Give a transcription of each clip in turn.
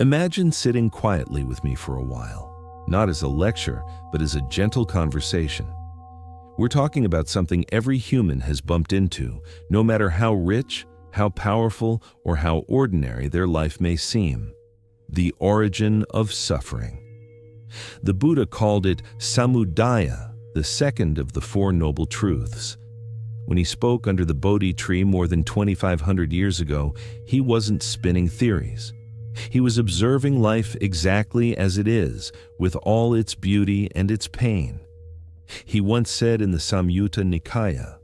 Imagine sitting quietly with me for a while, not as a lecture, but as a gentle conversation. We're talking about something every human has bumped into, no matter how rich, how powerful, or how ordinary their life may seem: the origin of suffering. The Buddha called it Samudaya, the second of the Four Noble Truths. When he spoke under the Bodhi tree more than 2,500 years ago, he wasn't spinning theories. He was observing life exactly as it is, with all its beauty and its pain. He once said in the Samyutta Nikaya,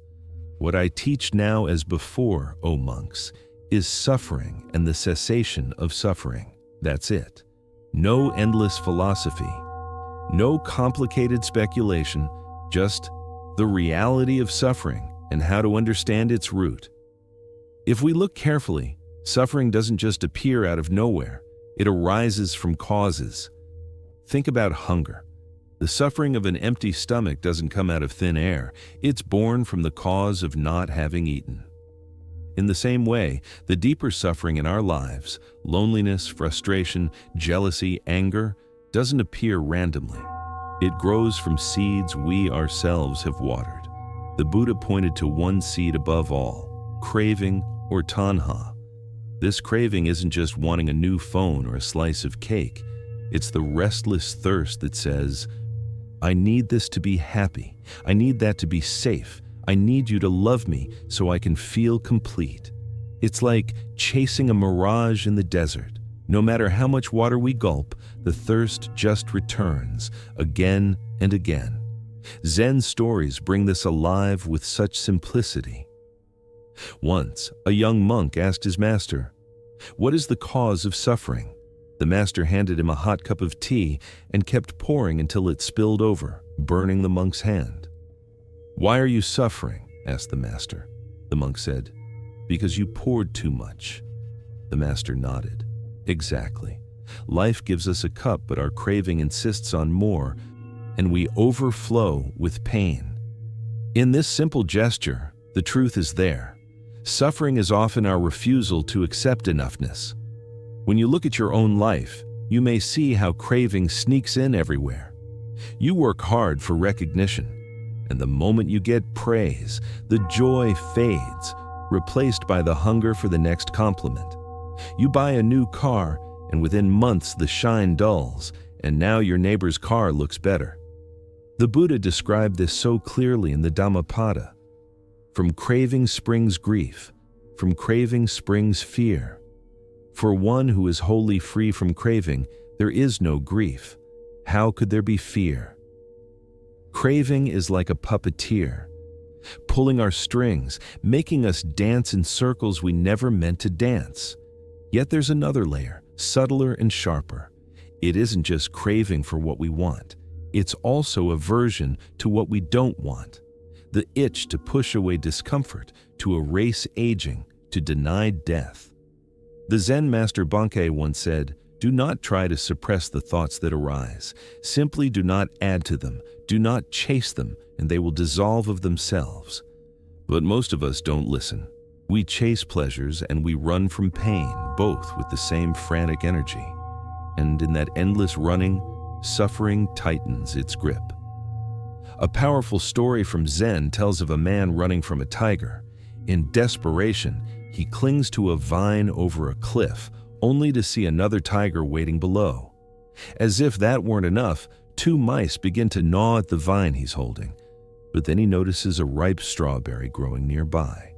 "What I teach now as before, O monks, is suffering and the cessation of suffering. That's it. No endless philosophy, no complicated speculation, just the reality of suffering and how to understand its root." If we look carefully, suffering doesn't just appear out of nowhere. It arises from causes. Think about hunger. The suffering of an empty stomach doesn't come out of thin air. It's born from the cause of not having eaten. In the same way, the deeper suffering in our lives, loneliness, frustration, jealousy, anger, doesn't appear randomly. It grows from seeds we ourselves have watered. The Buddha pointed to one seed above all: craving, or tanha. This craving isn't just wanting a new phone or a slice of cake. It's the restless thirst that says, "I need this to be happy. I need that to be safe. I need you to love me so I can feel complete." It's like chasing a mirage in the desert. No matter how much water we gulp, the thirst just returns again and again. Zen stories bring this alive with such simplicity. Once, a young monk asked his master, "What is the cause of suffering?" The master handed him a hot cup of tea and kept pouring until it spilled over, burning the monk's hand. "Why are you suffering?" asked the master. The monk said, "Because you poured too much." The master nodded. Exactly. Life gives us a cup, but our craving insists on more, and we overflow with pain. In this simple gesture, the truth is there. Suffering is often our refusal to accept enoughness. When you look at your own life, you may see how craving sneaks in everywhere. You work hard for recognition, and the moment you get praise, the joy fades, replaced by the hunger for the next compliment. You buy a new car, and within months the shine dulls, and now your neighbor's car looks better. The Buddha described this so clearly in the Dhammapada. From craving springs grief, from craving springs fear. For one who is wholly free from craving, there is no grief. How could there be fear? Craving is like a puppeteer, pulling our strings, making us dance in circles we never meant to dance. Yet there's another layer, subtler and sharper. It isn't just craving for what we want. It's also aversion to what we don't want. The itch to push away discomfort, to erase aging, to deny death. The Zen master Bankei once said, "Do not try to suppress the thoughts that arise. Simply do not add to them. Do not chase them, and they will dissolve of themselves." But most of us don't listen. We chase pleasures and we run from pain, both with the same frantic energy. And in that endless running, suffering tightens its grip. A powerful story from Zen tells of a man running from a tiger. In desperation, he clings to a vine over a cliff, only to see another tiger waiting below. As if that weren't enough, two mice begin to gnaw at the vine he's holding, but then he notices a ripe strawberry growing nearby.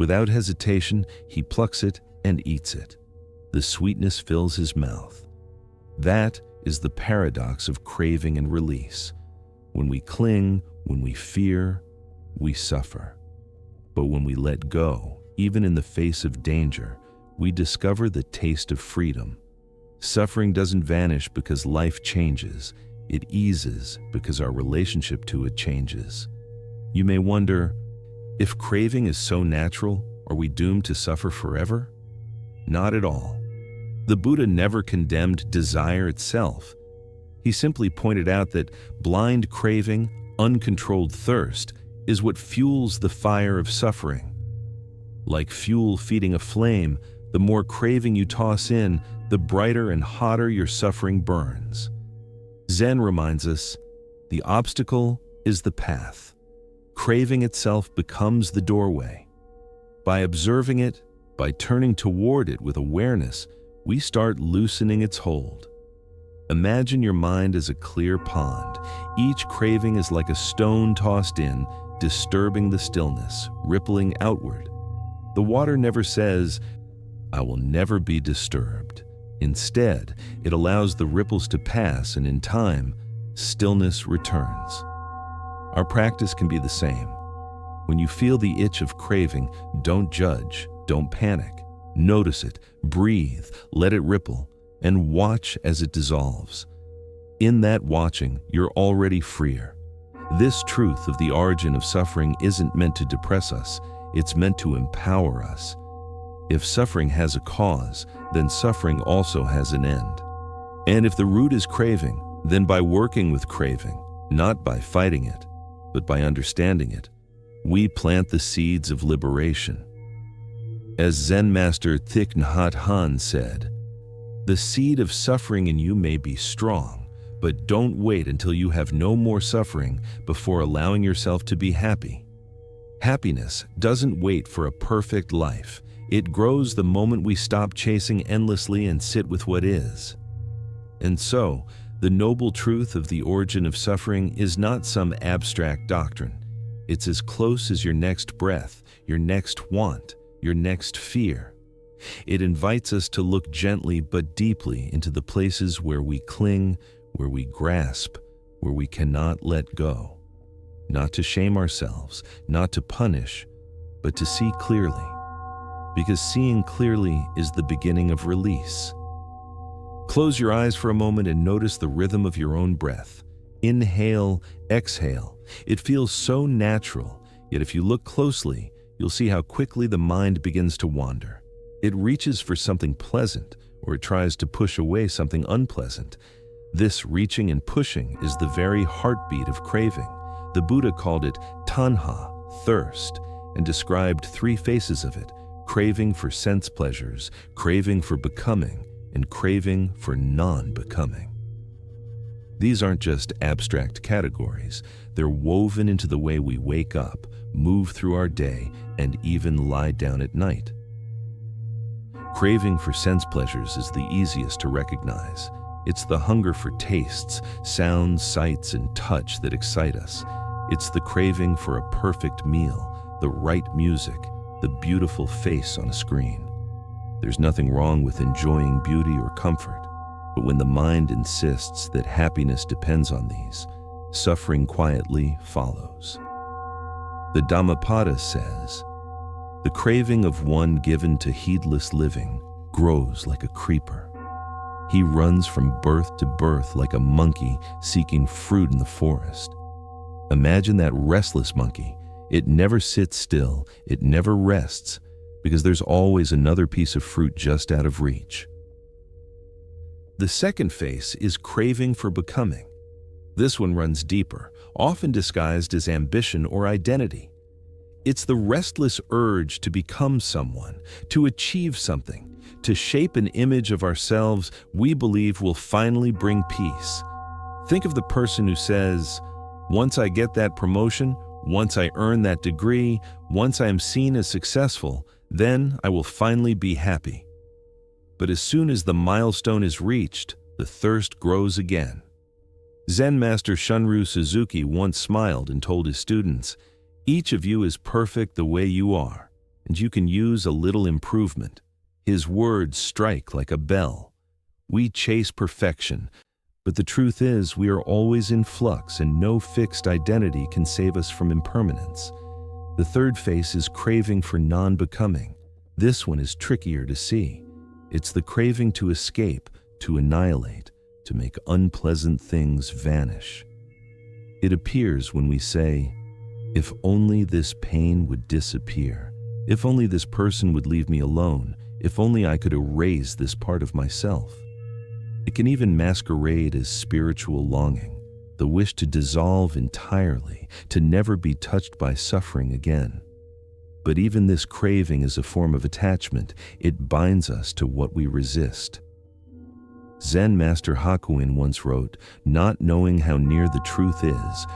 Without hesitation, he plucks it and eats it. The sweetness fills his mouth. That is the paradox of craving and release. When we cling, when we fear, we suffer. But when we let go, even in the face of danger, we discover the taste of freedom. Suffering doesn't vanish because life changes. It eases because our relationship to it changes. You may wonder, if craving is so natural, are we doomed to suffer forever? Not at all. The Buddha never condemned desire itself. He simply pointed out that blind craving, uncontrolled thirst, is what fuels the fire of suffering. Like fuel feeding a flame, The more craving you toss in, the brighter and hotter your suffering burns. Zen reminds us, the obstacle is the path. Craving itself becomes the doorway. By observing it, by turning toward it with awareness, we start loosening its hold. Imagine your mind as a clear pond. Each craving is like a stone tossed in, disturbing the stillness, rippling outward. The water never says, "I will never be disturbed." Instead, it allows the ripples to pass, and in time, stillness returns. Our practice can be the same. When you feel the itch of craving, don't judge, don't panic. Notice it, breathe, let it ripple, and watch as it dissolves. In that watching, you're already freer. This truth of the origin of suffering isn't meant to depress us, it's meant to empower us. If suffering has a cause, then suffering also has an end. And if the root is craving, then by working with craving, not by fighting it, but by understanding it, we plant the seeds of liberation. As Zen master Thich Nhat Hanh said, "The seed of suffering in you may be strong, but don't wait until you have no more suffering before allowing yourself to be happy." Happiness doesn't wait for a perfect life. It grows the moment we stop chasing endlessly and sit with what is. And so, the noble truth of the origin of suffering is not some abstract doctrine. It's as close as your next breath, your next want, your next fear. It invites us to look gently but deeply into the places where we cling, where we grasp, where we cannot let go. Not to shame ourselves, not to punish, but to see clearly. Because seeing clearly is the beginning of release. Close your eyes for a moment and notice the rhythm of your own breath. Inhale, exhale. It feels so natural, yet if you look closely, you'll see how quickly the mind begins to wander. It reaches for something pleasant, or it tries to push away something unpleasant. This reaching and pushing is the very heartbeat of craving. The Buddha called it tanha, thirst, and described three faces of it: craving for sense pleasures, craving for becoming, and craving for non-becoming. These aren't just abstract categories. They're woven into the way we wake up, move through our day, and even lie down at night. Craving for sense pleasures is the easiest to recognize. It's the hunger for tastes, sounds, sights, and touch that excite us. It's the craving for a perfect meal, the right music, the beautiful face on a screen. There's nothing wrong with enjoying beauty or comfort, but when the mind insists that happiness depends on these, suffering quietly follows. The Dhammapada says, "The craving of one given to heedless living grows like a creeper. He runs from birth to birth like a monkey seeking fruit in the forest." Imagine that restless monkey. It never sits still, it never rests, because there's always another piece of fruit just out of reach. The second face is craving for becoming. This one runs deeper, often disguised as ambition or identity. It's the restless urge to become someone, to achieve something, to shape an image of ourselves we believe will finally bring peace. Think of the person who says, "Once I get that promotion, once I earn that degree, once I am seen as successful, then I will finally be happy." But as soon as the milestone is reached, the thirst grows again. Zen master Shunryu Suzuki once smiled and told his students, "Each of you is perfect the way you are, and you can use a little improvement." His words strike like a bell. We chase perfection, but the truth is we are always in flux, and no fixed identity can save us from impermanence. The third face is craving for non-becoming. This one is trickier to see. It's the craving to escape, to annihilate, to make unpleasant things vanish. It appears when we say, "If only this pain would disappear, if only this person would leave me alone, if only I could erase this part of myself." It can even masquerade as spiritual longing, the wish to dissolve entirely, to never be touched by suffering again. But even this craving is a form of attachment. It binds us to what we resist. Zen master Hakuin once wrote, "Not knowing how near the truth is,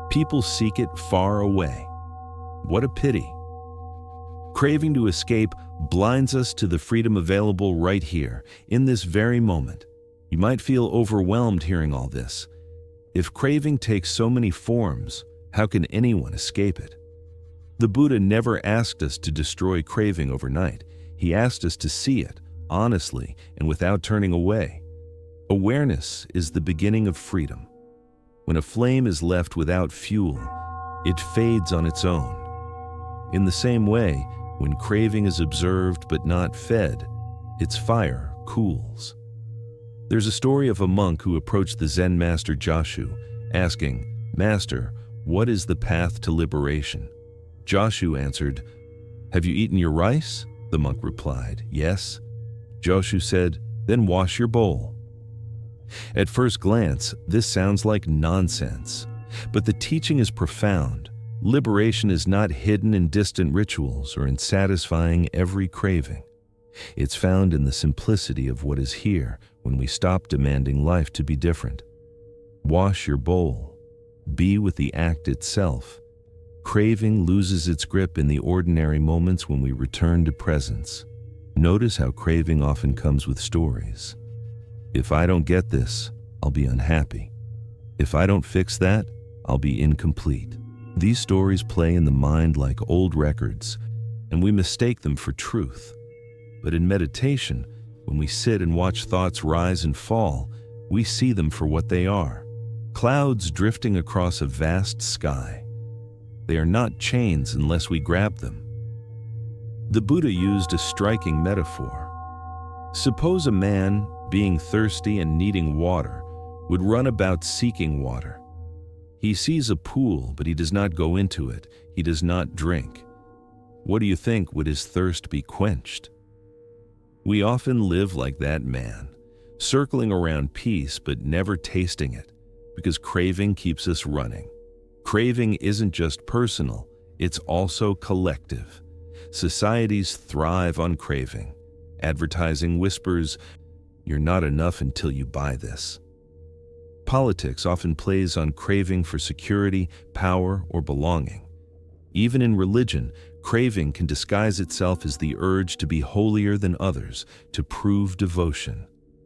people seek it far away. What a pity." Craving to escape blinds us to the freedom available right here, in this very moment. You might feel overwhelmed hearing all this. If craving takes so many forms, how can anyone escape it? The Buddha never asked us to destroy craving overnight. He asked us to see it, honestly and without turning away. Awareness is the beginning of freedom. When a flame is left without fuel, it fades on its own. In the same way, when craving is observed but not fed, its fire cools. There's a story of a monk who approached the Zen master Joshu, asking, "Master, what is the path to liberation?" Joshu answered, "Have you eaten your rice?" The monk replied, "Yes." Joshu said, "Then wash your bowl." At first glance, this sounds like nonsense, but the teaching is profound. Liberation is not hidden in distant rituals or in satisfying every craving. It's found in the simplicity of what is here when we stop demanding life to be different. Wash your bowl. Be with the act itself. Craving loses its grip in the ordinary moments when we return to presence. Notice how craving often comes with stories. If I don't get this, I'll be unhappy. If I don't fix that, I'll be incomplete. These stories play in the mind like old records, and we mistake them for truth. But in meditation, when we sit and watch thoughts rise and fall, we see them for what they are: clouds drifting across a vast sky. They are not chains unless we grab them. The Buddha used a striking metaphor. Suppose a man, being thirsty and needing water, would run about seeking water. He sees a pool, but he does not go into it. He does not drink. What do you think? Would his thirst be quenched? We often live like that man, circling around peace but never tasting it, because craving keeps us running. Craving isn't just personal, it's also collective. Societies thrive on craving. Advertising whispers, "You're not enough until you buy this." Politics often plays on craving for security, power, or belonging. Even in religion, craving can disguise itself as the urge to be holier than others, to prove devotion.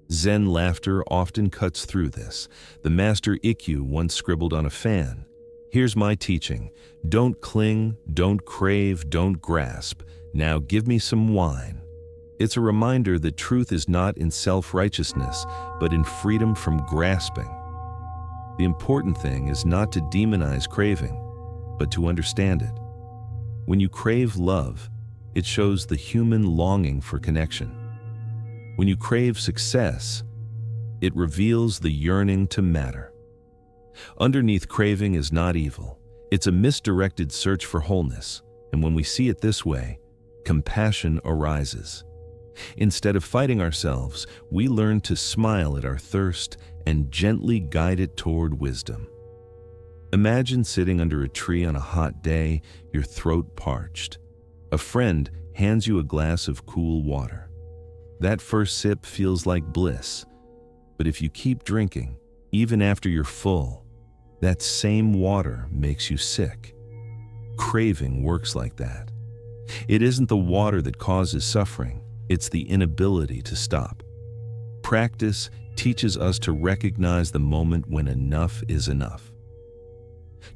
Zen laughter often cuts through this. The master Ikkyu once scribbled on a fan, "Here's my teaching. Don't cling, don't crave, don't grasp. Now give me some wine." It's a reminder that truth is not in self-righteousness, but in freedom from grasping. The important thing is not to demonize craving, but to understand it. When you crave love, it shows the human longing for connection. When you crave success, it reveals the yearning to matter. Underneath craving is not evil. It's a misdirected search for wholeness, and when we see it this way, compassion arises. Instead of fighting ourselves, we learn to smile at our thirst and gently guide it toward wisdom. Imagine sitting under a tree on a hot day, your throat parched. A friend hands you a glass of cool water. That first sip feels like bliss, but if you keep drinking, even after you're full, that same water makes you sick. Craving works like that. It isn't the water that causes suffering. It's the inability to stop. Practice teaches us to recognize the moment when enough is enough.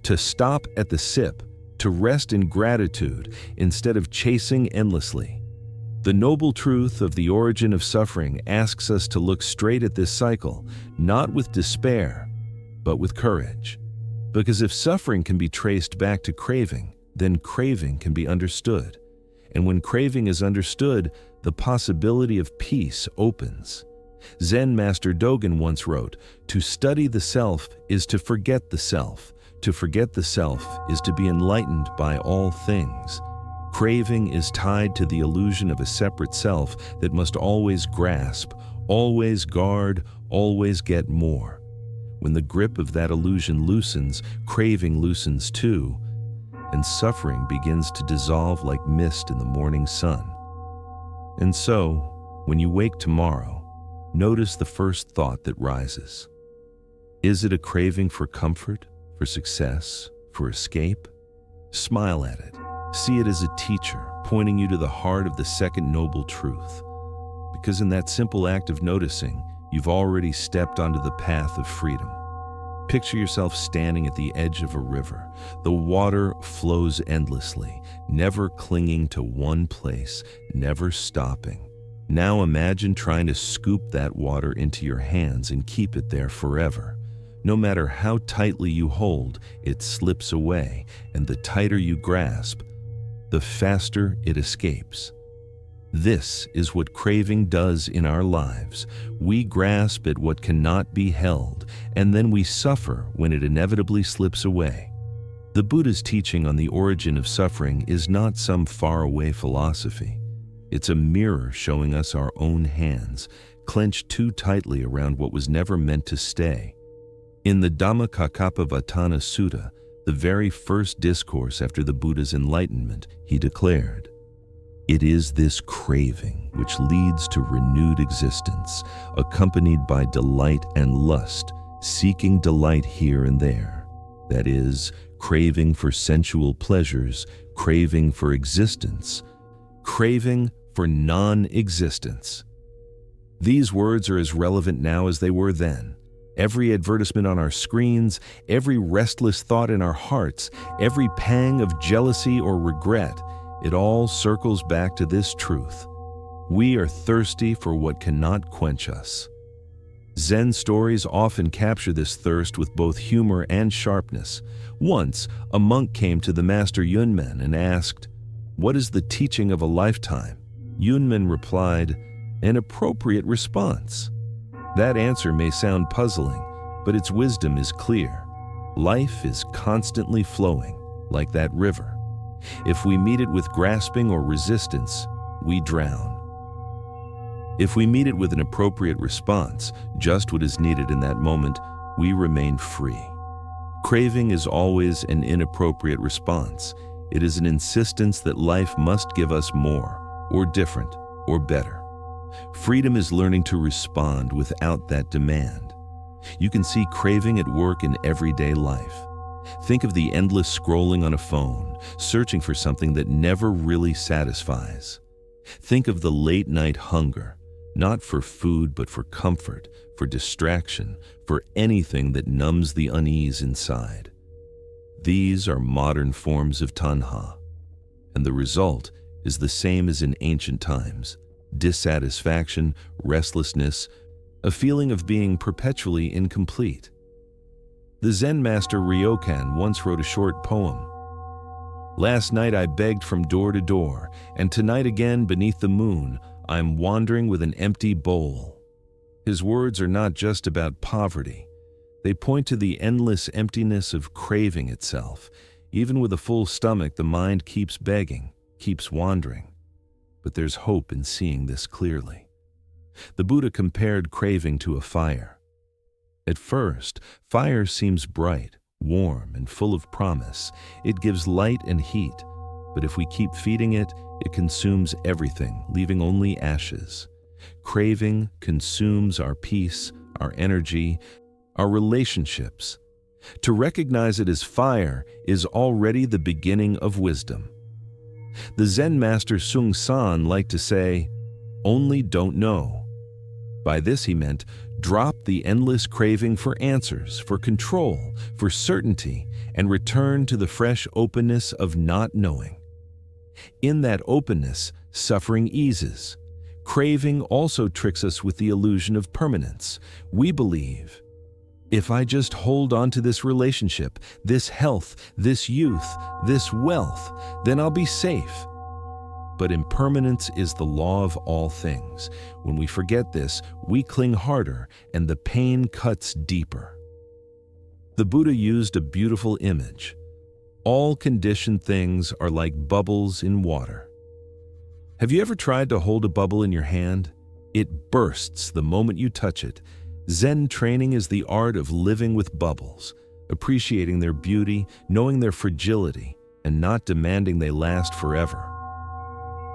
To stop at the sip, to rest in gratitude instead of chasing endlessly. The noble truth of the origin of suffering asks us to look straight at this cycle, not with despair, but with courage. Because if suffering can be traced back to craving, then craving can be understood. And when craving is understood, the possibility of peace opens. Zen Master Dogen once wrote, "To study the self is to forget the self. To forget the self is to be enlightened by all things." Craving is tied to the illusion of a separate self that must always grasp, always guard, always get more. When the grip of that illusion loosens, craving loosens too. and suffering begins to dissolve like mist in the morning sun. And so, when you wake tomorrow, notice the first thought that rises. Is it a craving for comfort, for success, for escape? Smile at it. See it as a teacher, pointing you to the heart of the second noble truth. Because in that simple act of noticing, you've already stepped onto the path of freedom. Picture yourself standing at the edge of a river. The water flows endlessly, never clinging to one place, never stopping. Now imagine trying to scoop that water into your hands and keep it there forever. No matter how tightly you hold, it slips away, and the tighter you grasp, the faster it escapes. This is what craving does in our lives. We grasp at what cannot be held, and then we suffer when it inevitably slips away. The Buddha's teaching on the origin of suffering is not some faraway philosophy. It's a mirror showing us our own hands, clenched too tightly around what was never meant to stay. In the Dhammacakkappavattana Sutta, the very first discourse after the Buddha's enlightenment, he declared, "It is this craving which leads to renewed existence, accompanied by delight and lust, seeking delight here and there. That is, craving for sensual pleasures, craving for existence, craving for non-existence." These words are as relevant now as they were then. Every advertisement on our screens, every restless thought in our hearts, every pang of jealousy or regret, it all circles back to this truth. We are thirsty for what cannot quench us. Zen stories often capture this thirst with both humor and sharpness. Once, a monk came to the master Yunmen and asked, "What is the teaching of a lifetime?" Yunmen replied, "An appropriate response." That answer may sound puzzling, but its wisdom is clear. Life is constantly flowing, like that river. If we meet it with grasping or resistance, we drown. If we meet it with an appropriate response, just what is needed in that moment, we remain free. Craving is always an inappropriate response. It is an insistence that life must give us more, or different, or better. Freedom is learning to respond without that demand. You can see craving at work in everyday life. Think of the endless scrolling on a phone, searching for something that never really satisfies. Think of the late-night hunger, not for food but for comfort, for distraction, for anything that numbs the unease inside. These are modern forms of tanha, and the result is the same as in ancient times: dissatisfaction, restlessness, a feeling of being perpetually incomplete. The Zen master Ryokan once wrote a short poem. "Last night I begged from door to door, and tonight again beneath the moon, I'm wandering with an empty bowl." His words are not just about poverty. They point to the endless emptiness of craving itself. Even with a full stomach, the mind keeps begging, keeps wandering. But there's hope in seeing this clearly. The Buddha compared craving to a fire. At first, fire seems bright, warm, and full of promise. It gives light and heat, but if we keep feeding it, it consumes everything, leaving only ashes. Craving consumes our peace, our energy, our relationships. To recognize it as fire is already the beginning of wisdom. The Zen master Sung San liked to say, "Only don't know." By this he meant, drop the endless craving for answers, for control, for certainty, and return to the fresh openness of not knowing. In that openness, suffering eases. Craving also tricks us with the illusion of permanence. We believe, if I just hold on to this relationship, this health, this youth, this wealth, then I'll be safe. But impermanence is the law of all things. When we forget this, we cling harder, and the pain cuts deeper. The Buddha used a beautiful image. All conditioned things are like bubbles in water. Have you ever tried to hold a bubble in your hand? It bursts the moment you touch it. Zen training is the art of living with bubbles, appreciating their beauty, knowing their fragility, and not demanding they last forever.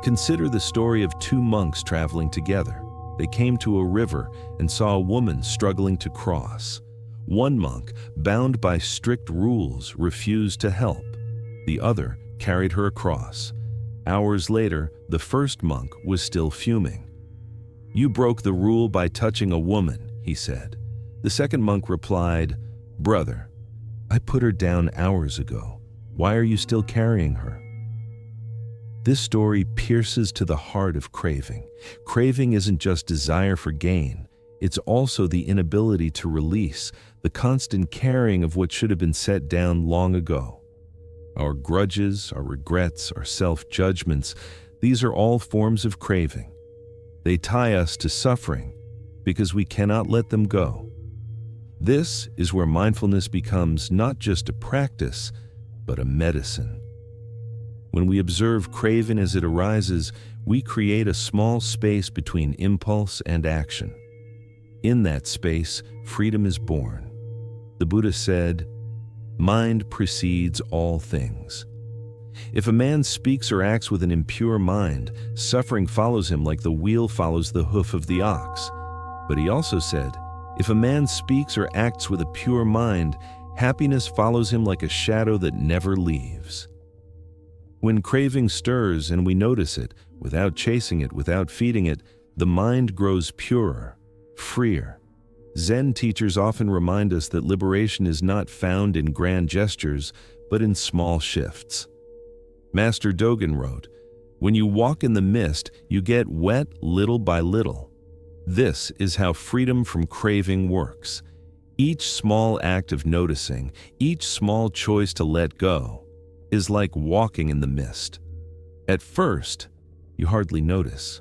Consider the story of two monks traveling together. They came to a river and saw a woman struggling to cross. One monk, bound by strict rules, refused to help. The other carried her across. Hours later, the first monk was still fuming. "You broke the rule by touching a woman," he said. The second monk replied, "Brother, I put her down hours ago. Why are you still carrying her?" This story pierces to the heart of craving. Craving isn't just desire for gain. It's also the inability to release, the constant carrying of what should have been set down long ago. Our grudges, our regrets, our self-judgments, these are all forms of craving. They tie us to suffering because we cannot let them go. This is where mindfulness becomes not just a practice, but a medicine. When we observe craving as it arises, we create a small space between impulse and action. In that space, freedom is born. The Buddha said, "Mind precedes all things." If a man speaks or acts with an impure mind, suffering follows him like the wheel follows the hoof of the ox. But he also said, if a man speaks or acts with a pure mind, happiness follows him like a shadow that never leaves. When craving stirs and we notice it, without chasing it, without feeding it, the mind grows purer, freer. Zen teachers often remind us that liberation is not found in grand gestures, but in small shifts. Master Dogen wrote, "When you walk in the mist, you get wet little by little." This is how freedom from craving works. Each small act of noticing, each small choice to let go, is like walking in the mist. At first, you hardly notice,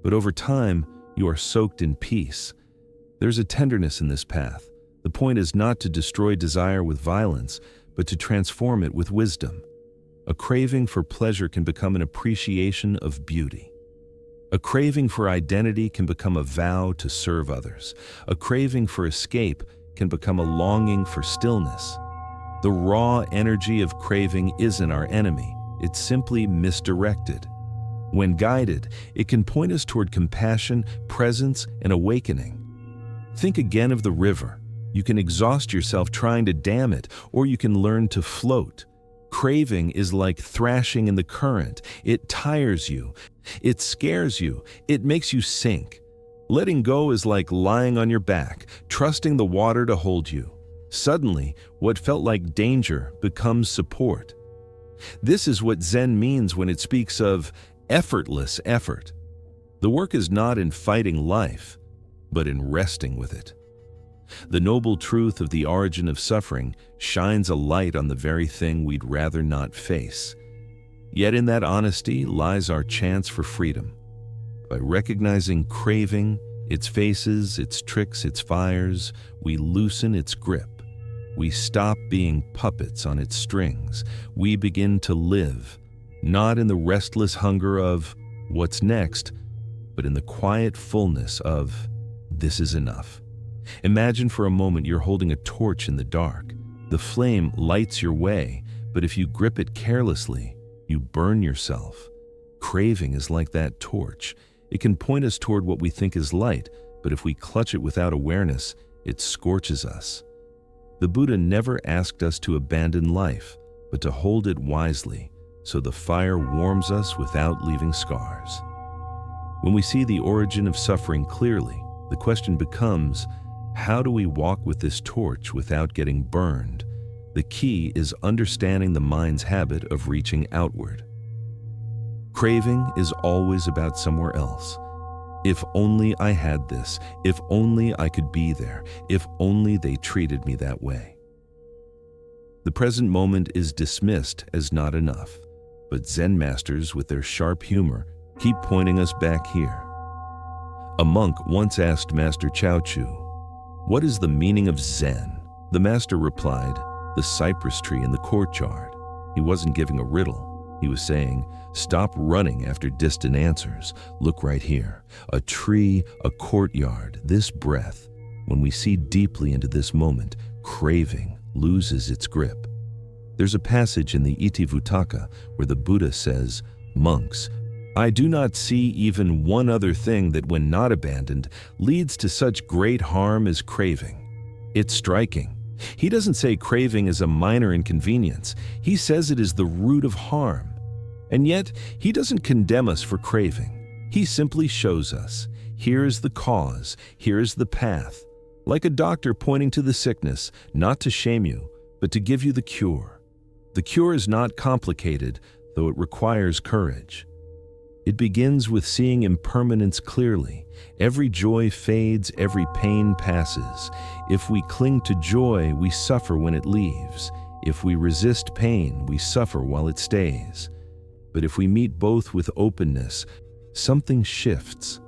but over time, you are soaked in peace. There's a tenderness in this path. The point is not to destroy desire with violence, but to transform it with wisdom. A craving for pleasure can become an appreciation of beauty. A craving for identity can become a vow to serve others. A craving for escape can become a longing for stillness. The raw energy of craving isn't our enemy, it's simply misdirected. When guided, it can point us toward compassion, presence, and awakening. Think again of the river. You can exhaust yourself trying to dam it, or you can learn to float. Craving is like thrashing in the current. It tires you, it scares you, it makes you sink. Letting go is like lying on your back, trusting the water to hold you. Suddenly, what felt like danger becomes support. This is what Zen means when it speaks of effortless effort. The work is not in fighting life, but in resting with it. The noble truth of the origin of suffering shines a light on the very thing we'd rather not face. Yet in that honesty lies our chance for freedom. By recognizing craving, its faces, its tricks, its fires, we loosen its grip. We stop being puppets on its strings. We begin to live, not in the restless hunger of what's next, but in the quiet fullness of this is enough. Imagine for a moment you're holding a torch in the dark. The flame lights your way, but if you grip it carelessly, you burn yourself. Craving is like that torch. It can point us toward what we think is light, but if we clutch it without awareness, it scorches us. The Buddha never asked us to abandon life, but to hold it wisely, so the fire warms us without leaving scars. When we see the origin of suffering clearly, the question becomes, how do we walk with this torch without getting burned? The key is understanding the mind's habit of reaching outward. Craving is always about somewhere else. If only I had this, if only I could be there, if only they treated me that way. The present moment is dismissed as not enough, but Zen masters with their sharp humor keep pointing us back here. A monk once asked Master Chao Chu, "What is the meaning of Zen?" The master replied, "The cypress tree in the courtyard." He wasn't giving a riddle. He was saying, stop running after distant answers. Look right here. A tree, a courtyard, this breath. When we see deeply into this moment, craving loses its grip. There's a passage in the Itivuttaka where the Buddha says, "Monks, I do not see even one other thing that when not abandoned leads to such great harm as craving." It's striking. He doesn't say craving is a minor inconvenience. He says it is the root of harm. And yet, he doesn't condemn us for craving. He simply shows us, here's the cause, here's the path. Like a doctor pointing to the sickness, not to shame you, but to give you the cure. The cure is not complicated, though it requires courage. It begins with seeing impermanence clearly. Every joy fades, every pain passes. If we cling to joy, we suffer when it leaves. If we resist pain, we suffer while it stays. But if we meet both with openness, something shifts.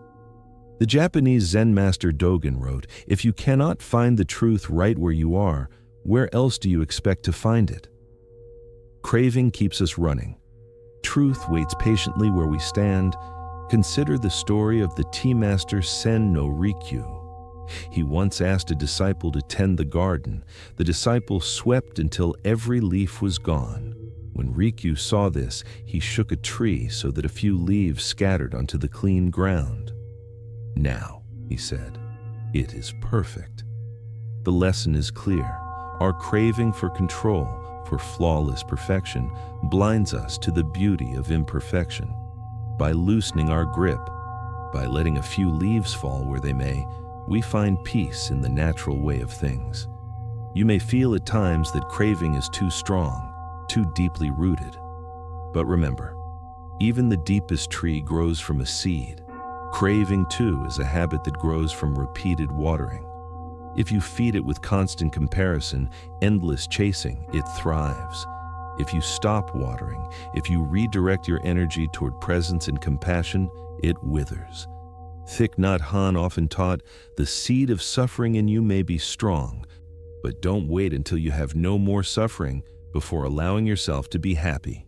The Japanese Zen master Dogen wrote, "If you cannot find the truth right where you are, where else do you expect to find it?" Craving keeps us running. Truth waits patiently where we stand. Consider the story of the tea master Sen no Rikyu. He once asked a disciple to tend the garden. The disciple swept until every leaf was gone. When Rikyu saw this, he shook a tree so that a few leaves scattered onto the clean ground. "Now," he said, "it is perfect." The lesson is clear. Our craving for control, for flawless perfection, blinds us to the beauty of imperfection. By loosening our grip, by letting a few leaves fall where they may, we find peace in the natural way of things. You may feel at times that craving is too strong, too deeply rooted. But remember, even the deepest tree grows from a seed. Craving, too, is a habit that grows from repeated watering. If you feed it with constant comparison, endless chasing, it thrives. If you stop watering, if you redirect your energy toward presence and compassion, it withers. Thich Nhat Hanh often taught, "The seed of suffering in you may be strong, but don't wait until you have no more suffering before allowing yourself to be happy."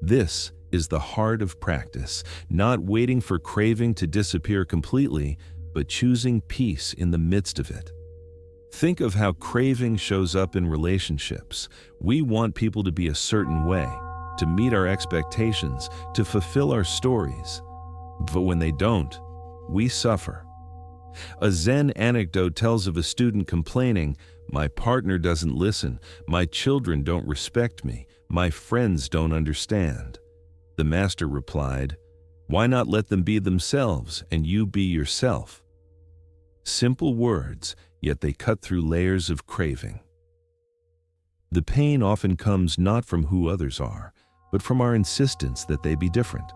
This is the heart of practice, not waiting for craving to disappear completely, but choosing peace in the midst of it. Think of how craving shows up in relationships. We want people to be a certain way, to meet our expectations, to fulfill our stories. But when they don't, we suffer. A Zen anecdote tells of a student complaining, "My partner doesn't listen, my children don't respect me, my friends don't understand." The master replied, "Why not let them be themselves and you be yourself?" Simple words, yet they cut through layers of craving. The pain often comes not from who others are, but from our insistence that they be different.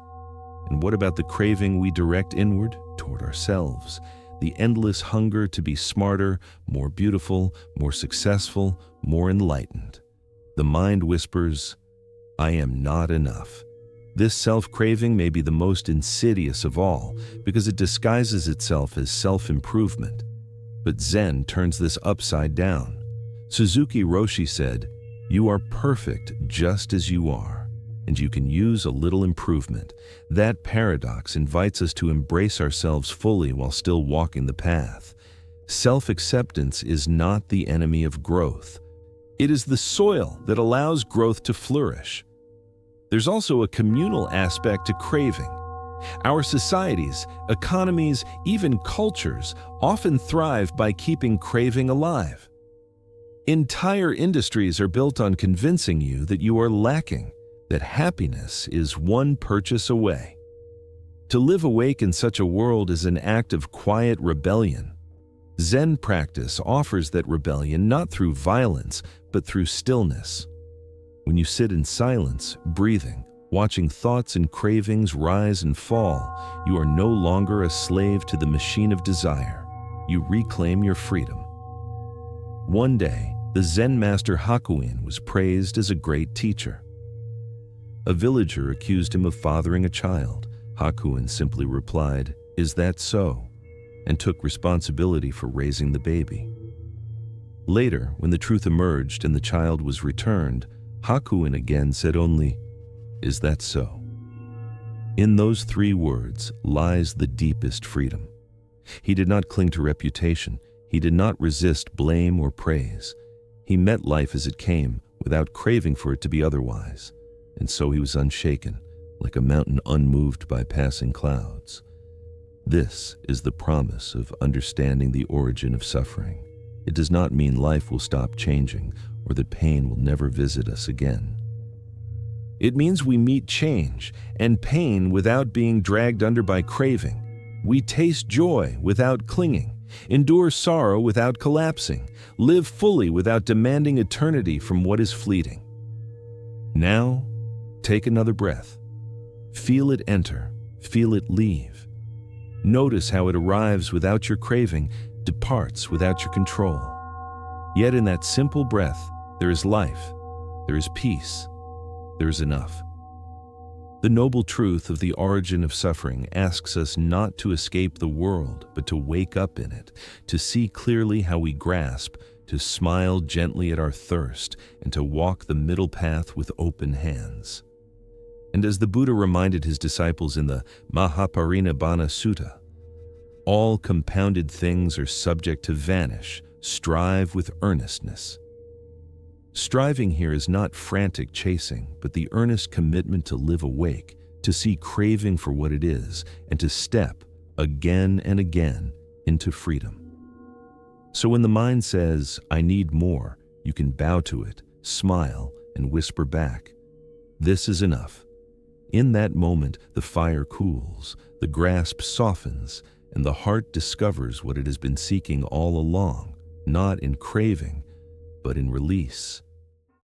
And what about the craving we direct inward, toward ourselves? The endless hunger to be smarter, more beautiful, more successful, more enlightened. The mind whispers, "I am not enough." This self-craving may be the most insidious of all because it disguises itself as self-improvement. But Zen turns this upside down. Suzuki Roshi said, "You are perfect just as you are, and you can use a little improvement." That paradox invites us to embrace ourselves fully while still walking the path. Self-acceptance is not the enemy of growth. It is the soil that allows growth to flourish. There's also a communal aspect to craving. Our societies, economies, even cultures often thrive by keeping craving alive. Entire industries are built on convincing you that you are lacking, that happiness is one purchase away. To live awake in such a world is an act of quiet rebellion. Zen practice offers that rebellion not through violence, but through stillness. When you sit in silence, breathing, watching thoughts and cravings rise and fall, you are no longer a slave to the machine of desire. You reclaim your freedom. One day, the Zen master Hakuin was praised as a great teacher. A villager accused him of fathering a child. Hakuin simply replied, "Is that so?" and took responsibility for raising the baby. Later, when the truth emerged and the child was returned, Hakuin again said only, "Is that so?" In those 3 words lies the deepest freedom. He did not cling to reputation. He did not resist blame or praise. He met life as it came, without craving for it to be otherwise, and so he was unshaken, like a mountain unmoved by passing clouds. This is the promise of understanding the origin of suffering. It does not mean life will stop changing or that pain will never visit us again. It means we meet change and pain without being dragged under by craving. We taste joy without clinging, endure sorrow without collapsing, live fully without demanding eternity from what is fleeting. Now, take another breath. Feel it enter, feel it leave. Notice how it arrives without your craving, departs without your control. Yet in that simple breath, there is life, there is peace, there is enough. The noble truth of the origin of suffering asks us not to escape the world, but to wake up in it, to see clearly how we grasp, to smile gently at our thirst, and to walk the middle path with open hands. And as the Buddha reminded his disciples in the Mahaparinibbana Sutta, all compounded things are subject to vanish, strive with earnestness. Striving here is not frantic chasing, but the earnest commitment to live awake, to see craving for what it is, and to step, again and again, into freedom. So when the mind says, "I need more," you can bow to it, smile, and whisper back, "This is enough." In that moment, the fire cools, the grasp softens, and the heart discovers what it has been seeking all along, not in craving, but in release.